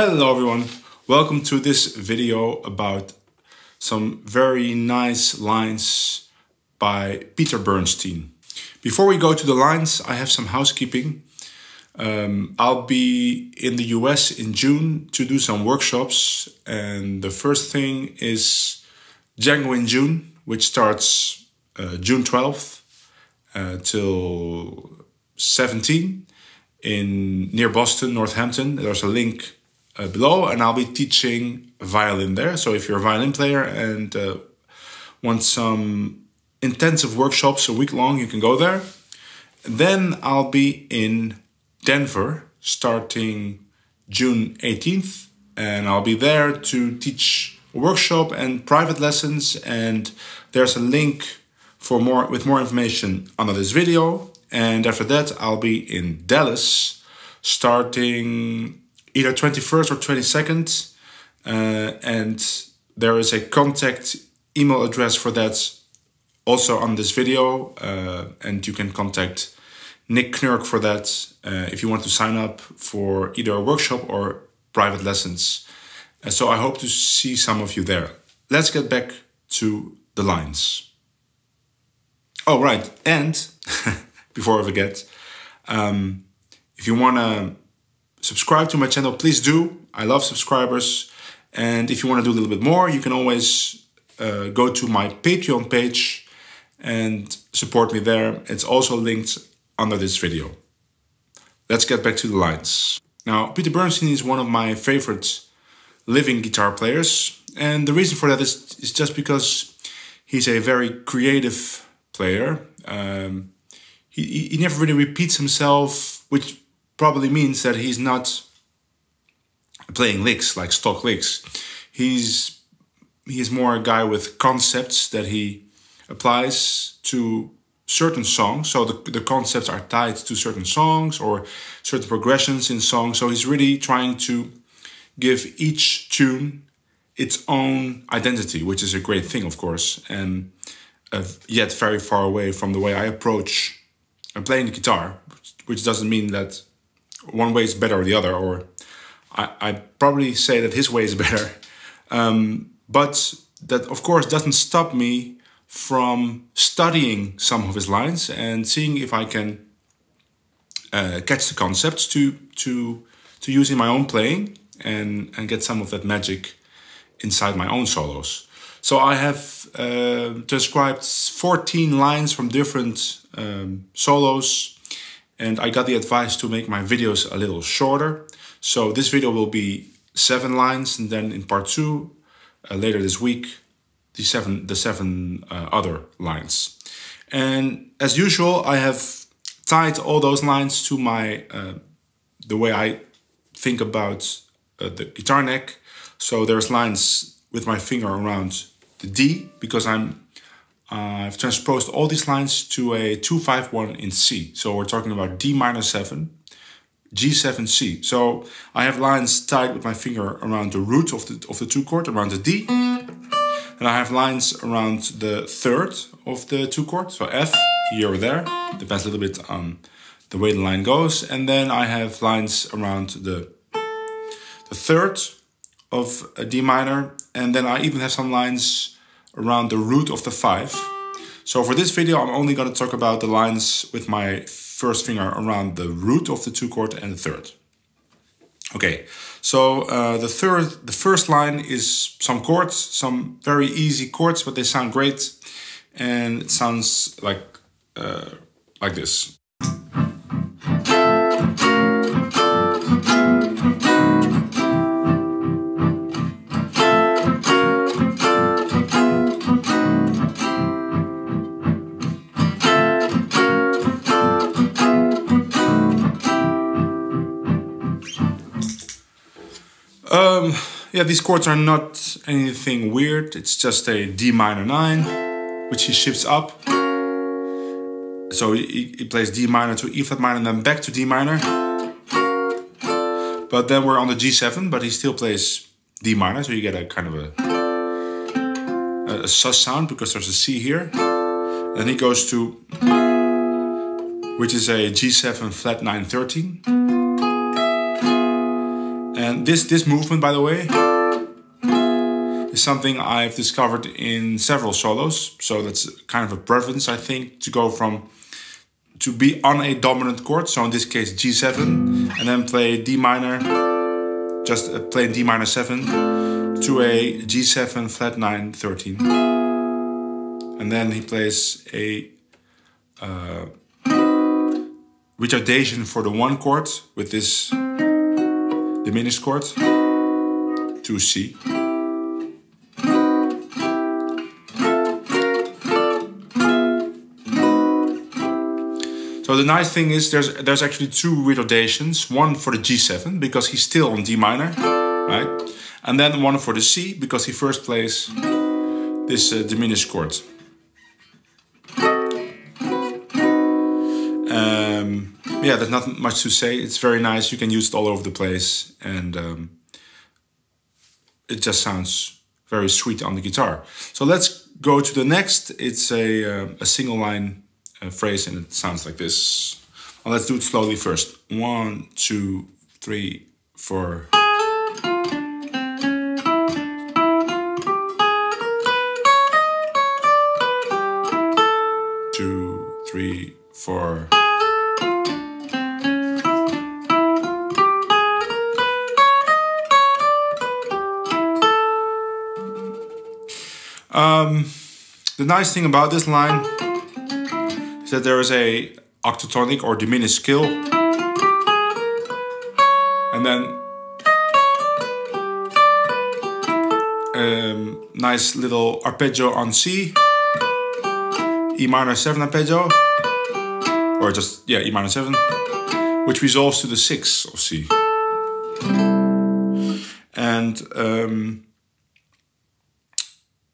Hello everyone, welcome to this video about some very nice lines by Peter Bernstein. Before we go to the lines, I have some housekeeping. I'll be in the US in June to do some workshops, and the first thing is Django in June, which starts June 12th till 17 near Boston, Northampton. There's a link below, and I'll be teaching violin there. So if you're a violin player and want some intensive workshops a week long, you can go there. Then I'll be in Denver starting June 18th, and I'll be there to teach a workshop and private lessons, and there's a link for more information under this video. And after that I'll be in Dallas starting either 21st or 22nd, and there is a contact email address for that also on this video, and you can contact Nick Knurk for that if you want to sign up for either a workshop or private lessons. So I hope to see some of you there. Let's get back to the lines. Oh right, and before I forget, if you want to subscribe to my channel, please do. I love subscribers. And if you want to do a little bit more, you can always go to my Patreon page and support me there. It's also linked under this video. Let's get back to the lines. Now, Peter Bernstein is one of my favorite living guitar players. And the reason for that is just because he's a very creative player. He never really repeats himself, which probably means that he's not playing licks, like stock licks. He's more a guy with concepts that he applies to certain songs. So the concepts are tied to certain songs or certain progressions in songs. So he's really trying to give each tune its own identity, which is a great thing, of course, and yet very far away from the way I approach playing the guitar, which doesn't mean that one way is better or the other, or I probably say that his way is better. But that, of course, doesn't stop me from studying some of his lines and seeing if I can catch the concepts to use in my own playing and get some of that magic inside my own solos. So I have transcribed 14 lines from different solos, and I got the advice to make my videos a little shorter. So this video will be 7 lines, and then in part 2, later this week, the seven other lines. And as usual, I have tied all those lines to my the way I think about the guitar neck. So there's lines with my finger around the D, because I've transposed all these lines to a 2-5-1 in C. So we're talking about D minor 7, G7, C. So I have lines tied with my finger around the root of the 2 chord, around the D. And I have lines around the 3rd of the 2 chord, so F, here or there. Depends a little bit on the way the line goes. And then I have lines around the 3rd of a D minor. And then I even have some lines around the root of the 5. So for this video, I'm only going to talk about the lines with my first finger around the root of the 2 chord and the 3rd. Okay, so the first line is some chords, some very easy chords, but they sound great, and it sounds like this. Yeah, these chords are not anything weird. It's just a D minor 9, which he shifts up. So he plays D minor to E flat minor and then back to D minor. But then we're on the G7, but he still plays D minor, so you get a kind of a sus sound because there's a C here. Then he goes to, which is a G7 flat 9 13. And This movement, by the way, is something I've discovered in several solos. So that's kind of a preference, I think, to go to be on a dominant chord. So in this case, G7, and then play D minor, just play D minor 7 to a G7 flat 9 13. And then he plays a retardation for the 1 chord with this diminished chord to C. So the nice thing is there's actually 2 retardations, one for the G7 because he's still on D minor, right? And then one for the C because he first plays this diminished chord. Yeah, there's not much to say. It's very nice. You can use it all over the place, and it just sounds very sweet on the guitar. So let's go to the next. It's a single line phrase, and it sounds like this. Well, let's do it slowly first. 1, 2, 3, 4. 2, 3, 4. The nice thing about this line is that there is a octatonic or diminished scale, and then nice little arpeggio on C, E minor 7 arpeggio, or just, yeah, E minor 7, which resolves to the 6 of C. And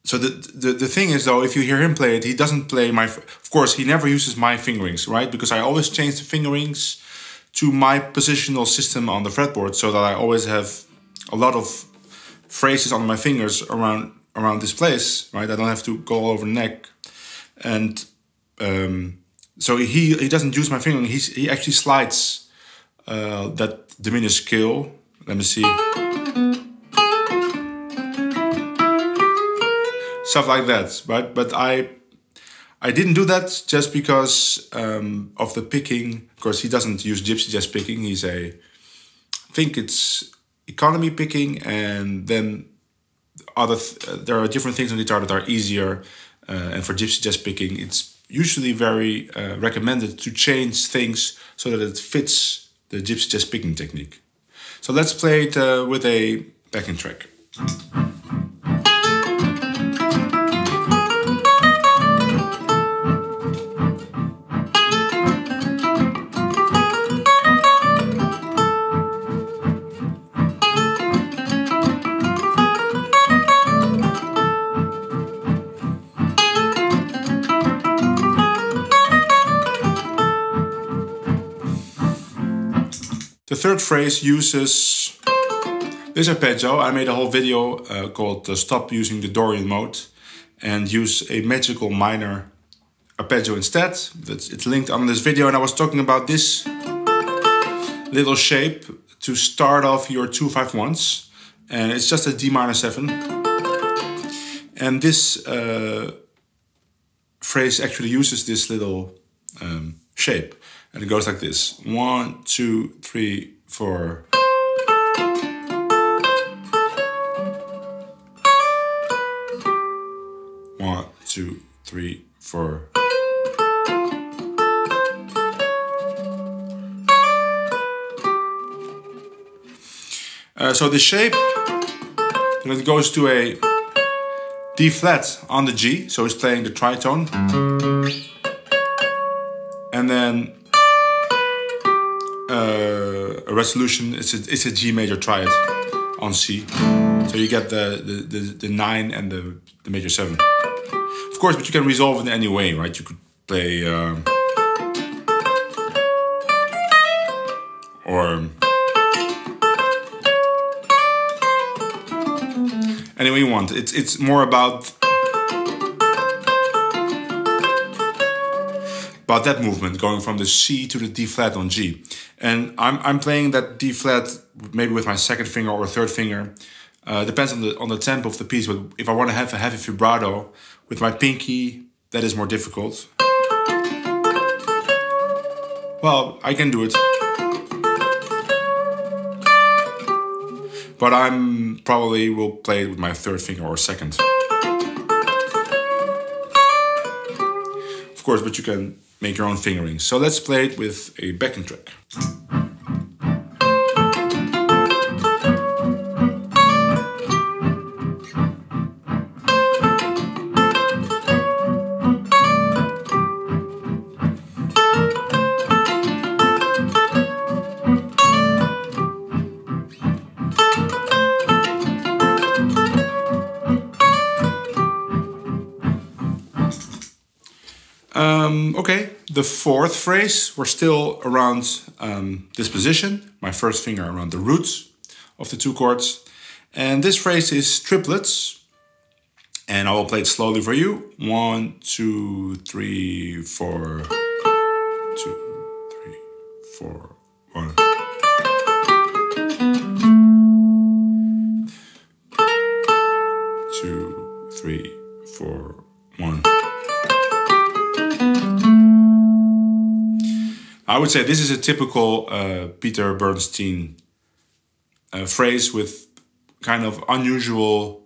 so the thing is, though, if you hear him play it, he doesn't play of course, he never uses my fingerings, right? Because I always change the fingerings to my positional system on the fretboard, so that I always have a lot of phrases on my fingers around this place, right? I don't have to go all over the neck. And so he doesn't use my fingering. He actually slides that diminished scale. Let me see. Stuff like that, right? But I didn't do that just because of the picking. Of course, he doesn't use gypsy jazz picking. I think it's economy picking, and then there are different things on guitar that are easier. And for gypsy jazz picking, it's usually very recommended to change things so that it fits the gypsy jazz picking technique. So let's play it with a backing track. The third phrase uses this arpeggio. I made a whole video called Stop Using the Dorian Mode and use a metrical minor arpeggio instead. It's linked on this video, and I was talking about this little shape to start off your 2-5-1s, and it's just a D minor 7. And this phrase actually uses this little shape. And it goes like this. 1, 2, 3, 4. One, 2, 3, 4. So the shape, then it goes to a D flat on the G, so it's playing the tritone. And then a resolution, it's a G major triad on C. So you get the 9 and the major 7. Of course, but you can resolve it in any way, right? You could play or any way you want. It's more about that movement, going from the C to the D flat on G. And I'm playing that D flat maybe with my second finger or third finger. Depends on the tempo of the piece. But if I want to have a heavy vibrato with my pinky, that is more difficult. Well, I can do it. But I'm probably will play it with my third finger or second. Of course, but you can make your own fingering. So let's play it with a backing track. Okay, the fourth phrase, we're still around this position. My first finger around the roots of the two chords. And this phrase is triplets. And I will play it slowly for you. 1, 2, 3, 4. 2, 3, 4, 1. 2, 3, 4, 1. I would say this is a typical Peter Bernstein phrase with kind of unusual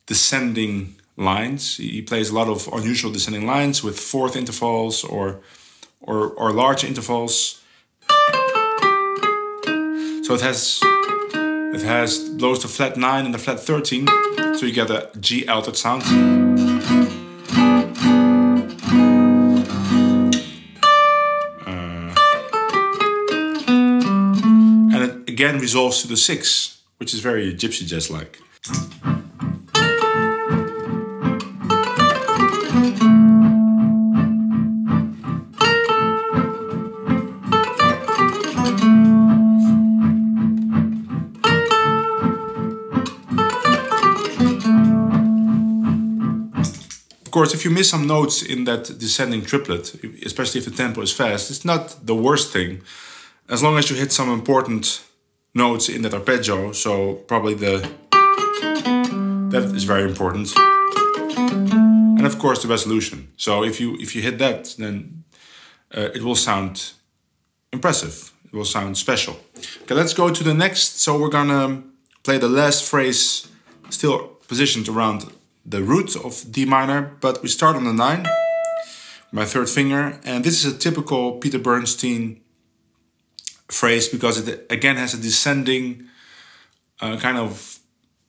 descending lines. He plays a lot of unusual descending lines with fourth intervals or large intervals. So it has blows the flat 9 and the flat 13, so you get a G altered sound. Again resolves to the 6, which is very gypsy jazz-like. Of course, if you miss some notes in that descending triplet, especially if the tempo is fast, it's not the worst thing, as long as you hit some important notes in that arpeggio. So probably that is very important, and of course the resolution. So if you hit that, then it will sound impressive. It will sound special. Okay, let's go to the next. So we're gonna play the last phrase, still positioned around the root of D minor, but we start on the 9, my third finger, and this is a typical Peter Bernstein phrase because it again has a descending kind of,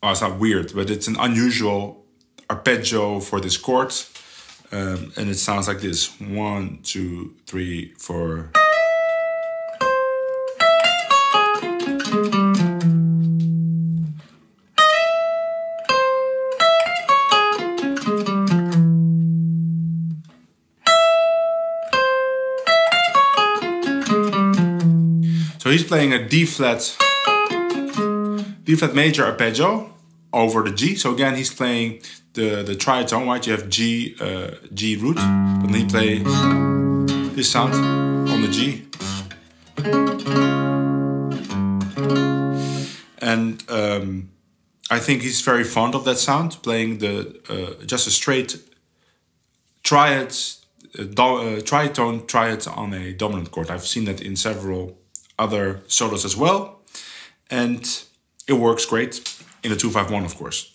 oh, it's not weird, but it's an unusual arpeggio for this chord, and it sounds like this: 1, 2, 3, 4. So he's playing a D flat major arpeggio over the G. So again, he's playing the tritone, right? You have G root, but then he play this sound on the G. And I think he's very fond of that sound, playing the just a straight tritone triad on a dominant chord. I've seen that in several other solos as well, and it works great in a 2-5-1, of course.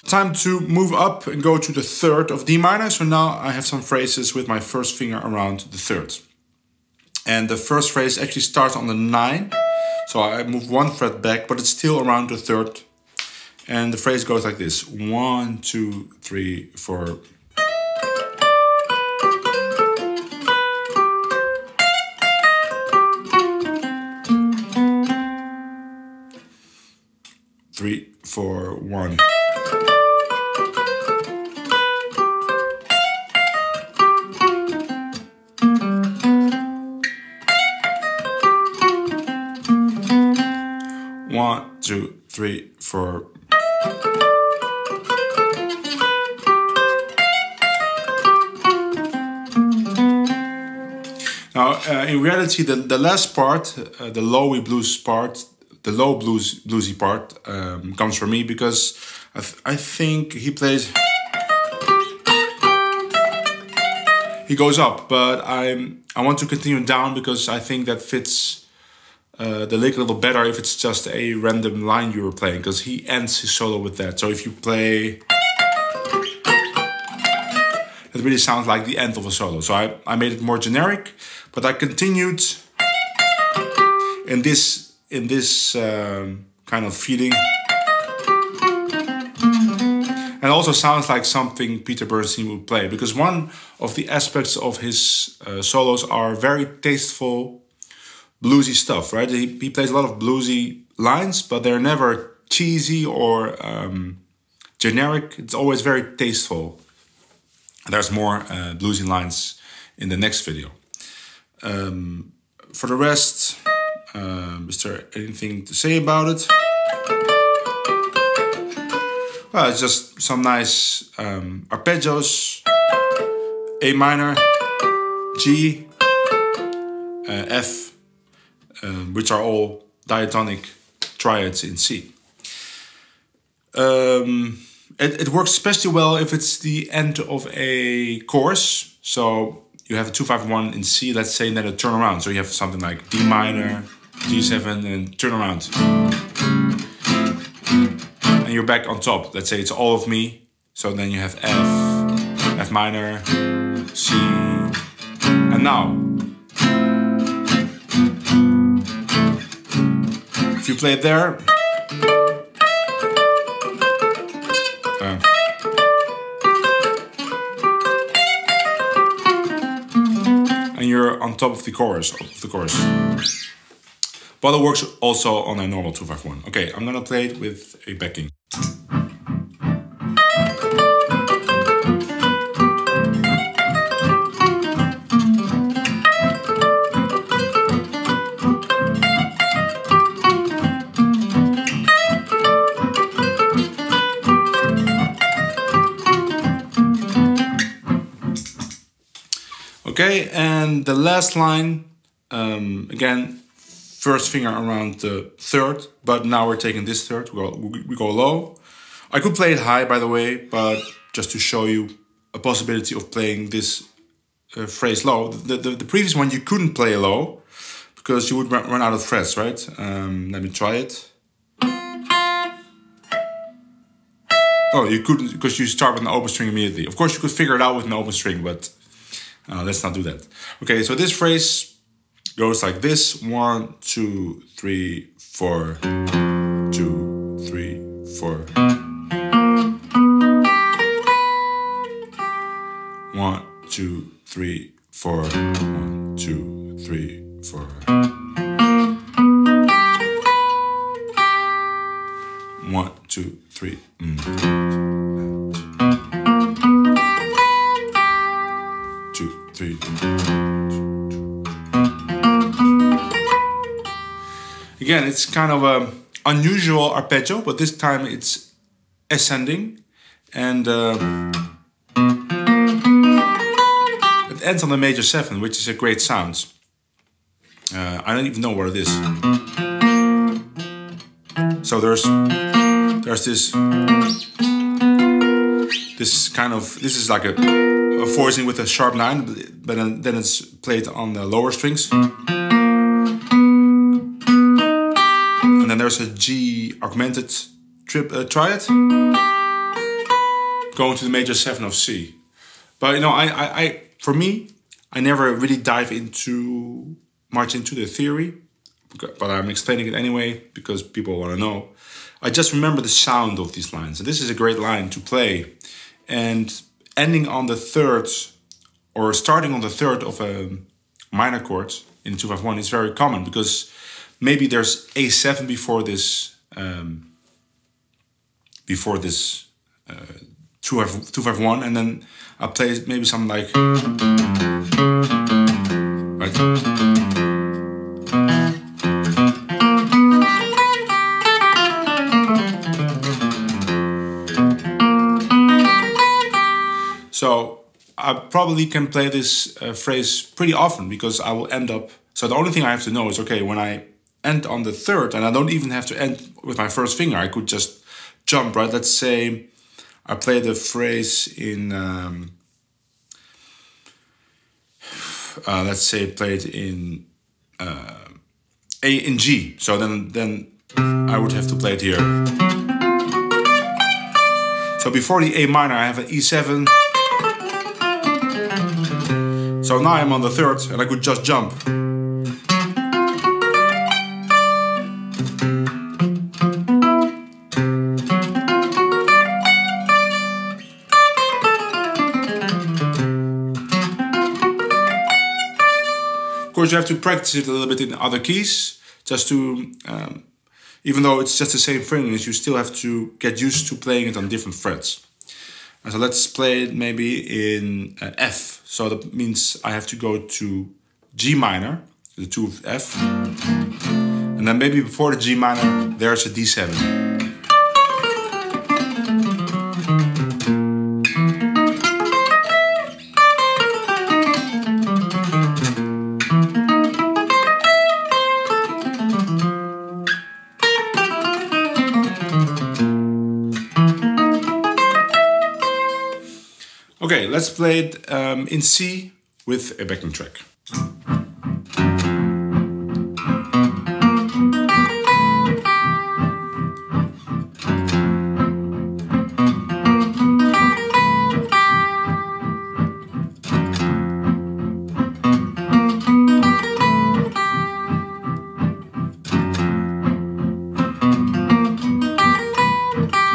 Time to move up and go to the third of D minor. So now I have some phrases with my first finger around the third. And the first phrase actually starts on the 9. So I move 1 fret back, but it's still around the third. And the phrase goes like this: 1, 2, 3, 4. Three, 4. 2, 3, 4. Now, in reality, the last part, the lowy blues part, the low bluesy part, comes from me because I think he plays. He goes up, but I want to continue down because I think that fits the lick a little better if it's just a random line you were playing, because he ends his solo with that. So if you play, it really sounds like the end of a solo. So I made it more generic, but I continued in this kind of feeling. And also sounds like something Peter Bernstein would play, because one of the aspects of his solos are very tasteful, bluesy stuff, right? He plays a lot of bluesy lines, but they're never cheesy or generic. It's always very tasteful. There's more bluesy lines in the next video. For the rest, is there anything to say about it? Well, it's just some nice arpeggios, A minor, G, F, which are all diatonic triads in C. It works especially well if it's the end of a chorus. So you have a 2-5-1 in C, let's say, and then a turn around. So you have something like D minor, G7, and turn around. And you're back on top. Let's say it's all of me. So then you have F, F minor, C, and now. If you play it there, and you're on top of the chorus. But it works also on a normal 2-5-1. Okay, I'm gonna play it with a backing. Okay, and the last line, again, first finger around the third, but now we're taking this third, we go low. I could play it high, by the way, but just to show you a possibility of playing this phrase low. The previous one you couldn't play low, because you would run out of frets, right? Let me try it. Oh, you couldn't, because you start with an open string immediately. Of course, you could figure it out with an open string, but let's not do that. Okay, so this phrase goes like this: 1, 2, 3, 4, 2, 3, 4. 1, 2, 3, 4. 1, 2, 3, 4. 1, 2, 3. 2, 3. Again, it's kind of an unusual arpeggio, but this time it's ascending, and it ends on the major 7, which is a great sound. I don't even know what it is. So there's this is like a voicing with a sharp 9, but then it's played on the lower strings. And then there's a G augmented triad going to the major 7 of C. But you know, for me, I never really dive much into the theory, but I'm explaining it anyway because people want to know. I just remember the sound of these lines. And this is a great line to play. And ending on the third, or starting on the third of a minor chord in 2-5-1 is very common, because maybe there's A7 before this 2-5-1, and then I play maybe something like, right? probably can play this phrase pretty often, because I will end up... So the only thing I have to know is, okay, when I end on the third, and I don't even have to end with my first finger, I could just jump, right? Let's say I play the phrase in... let's say play it in A in G. So then I would have to play it here. So before the A minor, I have an E7. So now I'm on the third, and I could just jump. Of course, you have to practice it a little bit in other keys, just to, even though it's just the same fingers, you still have to get used to playing it on different frets. And so let's play it maybe in F. So that means I have to go to G minor, the 2 of F. And then maybe before the G minor, there's a D7. Okay, let's play it in C with a backing track.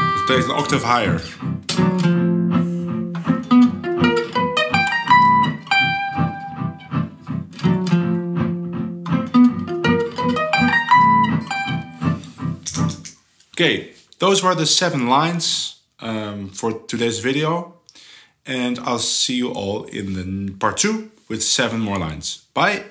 Let's play it an octave higher. Okay, those were the 7 lines for today's video, and I'll see you all in the part 2 with 7 more lines. Bye!